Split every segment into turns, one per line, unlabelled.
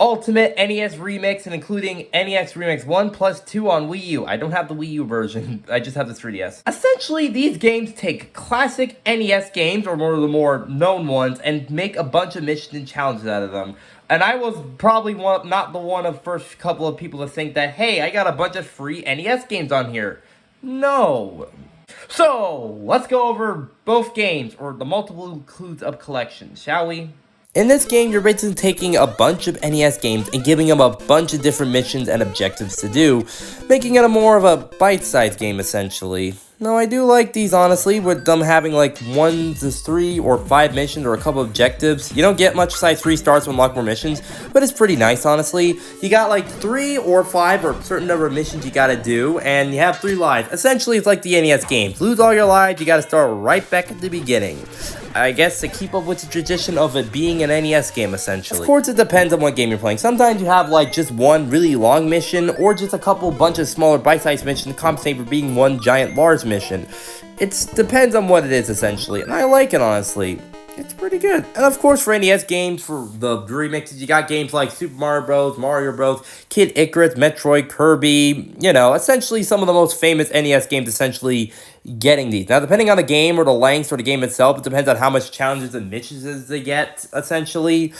Ultimate NES Remix, and including NES Remix 1 plus 2 on Wii U. I don't have the Wii U version, I just have the 3DS. Essentially, these games take classic NES games, or one of the more known ones, and make a bunch of missions and challenges out of them. And I was probably not the one of first couple of people to think that, hey, I got a bunch of free NES games on here. No. So, let's go over both games, or the multiple includes of collections, shall we? In this game, you're basically taking a bunch of NES games and giving them a bunch of different missions and objectives to do, making it a more of a bite-sized game, essentially. Now, I do like these, honestly, with them having like 1 to 3 or 5 missions or a couple objectives. You don't get much besides 3 stars to unlock more missions, but it's pretty nice, honestly. You got like 3 or 5 or a certain number of missions you gotta do, and you have 3 lives. Essentially, it's like the NES games. Lose all your lives, you gotta start right back at the beginning. I guess to keep up with the tradition of it being an NES game, essentially. Of course, it depends on what game you're playing. Sometimes you have like just one really long mission, or just a couple bunch of smaller bite-sized missions to compensate for being one giant large mission. It depends on what it is, essentially, and I like it, honestly. It's pretty good. And of course, for NES games, for the remixes, you got games like Super Mario Bros., Mario Bros., Kid Icarus, Metroid, Kirby, you know, essentially some of the most famous NES games essentially getting these. Now, depending on the game or the length or the game itself, it depends on how much challenges and missions they get, essentially.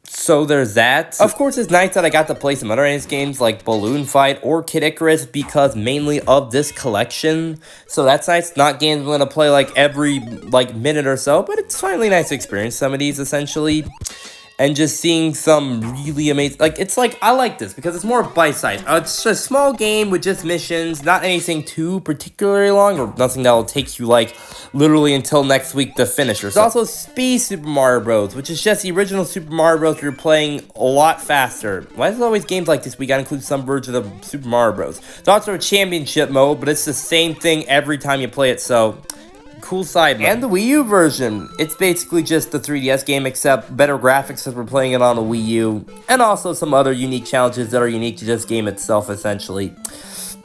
So there's that. Of course, it's nice that I got to play some other NES games like Balloon Fight or Kid Icarus because mainly of this collection. So that's nice. Not games I'm going to play like every minute or so, but it's finally nice to experience some of these, essentially. And just seeing some really amazing, I like this because it's more bite-sized. It's a small game with just missions, not anything too particularly long or nothing that will take you literally until next week to finish. There's also Speed Super Mario Bros., which is just the original Super Mario Bros. You're playing a lot faster. Why is it always games like this we gotta include some version of Super Mario Bros.? It's also a championship mode, but it's the same thing every time you play it, so cool side mode. And the Wii U version, it's basically just the 3DS game except better graphics as we're playing it on the Wii U, and also some other unique challenges that are unique to this game itself, essentially.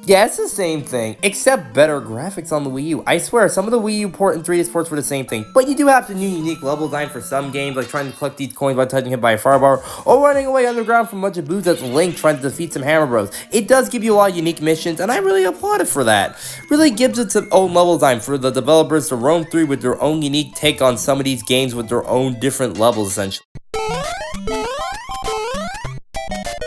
Yeah, it's the same thing, except better graphics on the Wii U. I swear, some of the Wii U port and 3DS ports were the same thing, but you do have the new unique level design for some games, like trying to collect these coins by touching hit by a firebar, or running away underground from a bunch of boos that's Link trying to defeat some Hammer Bros. It does give you a lot of unique missions, and I really applaud it for that. Really gives it some own level design for the developers to roam through with their own unique take on some of these games with their own different levels, essentially.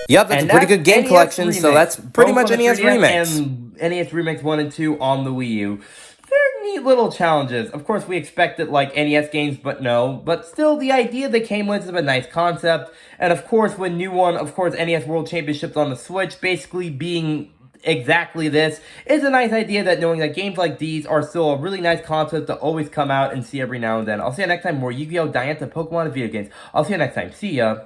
Yep, that's a pretty good game collection, Remix. So that's pretty much NES Remix. And NES Remix 1 and 2 on the Wii U. They're neat little challenges. Of course, we expected like NES games, but no. But still, the idea they came with is a nice concept. And of course, when new one, of course, NES World Championships on the Switch, basically being exactly this, is a nice idea that knowing that games like these are still a really nice concept to always come out and see every now and then. I'll see you next time, more Yu-Gi-Oh! Diantha, Pokemon, and video games. I'll see you next time. See ya.